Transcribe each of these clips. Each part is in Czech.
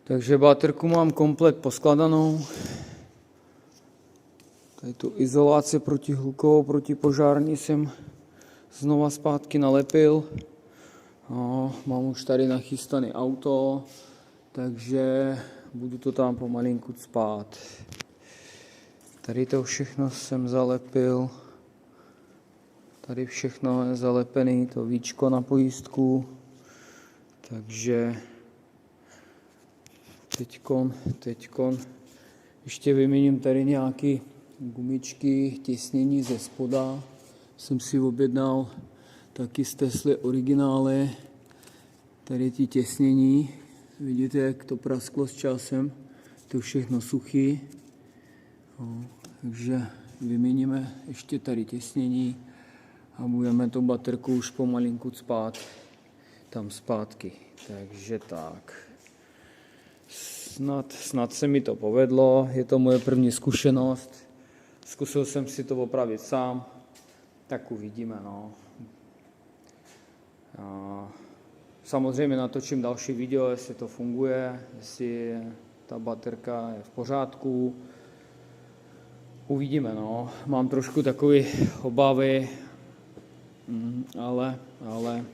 Takže baterku mám komplet poskladanou. Tady tu izolaci protihlukovou, protipožární jsem znova zpátky nalepil. No, mám už tady nachystané auto, takže budu to tam pomalinku cpát. Tady to všechno jsem zalepil. Tady všechno je zalepené, to víčko na pojistku. Takže teďkon ještě vyměním tady nějaké gumičky, těsnění ze spoda. Jsem si objednal taky z Tesly originály. Tady ty těsnění. Vidíte, jak to prasklo s časem. To všechno suchý. No, takže vyměníme ještě tady těsnění a budeme tu baterku už pomalinku cpát tam zpátky. Takže tak. Snad se mi to povedlo, je to moje první zkušenost. Zkusil jsem si to opravit sám, tak uvidíme. No. Samozřejmě natočím další video, jestli to funguje, jestli ta baterka je v pořádku. Uvidíme, no. Mám trošku takové obavy, ale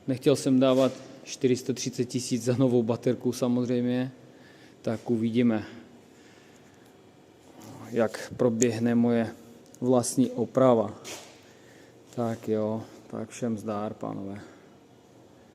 nechtěl jsem dávat 430 000 za novou baterku samozřejmě, tak uvidíme, jak proběhne moje vlastní oprava. Tak jo, tak všem zdár, pánové.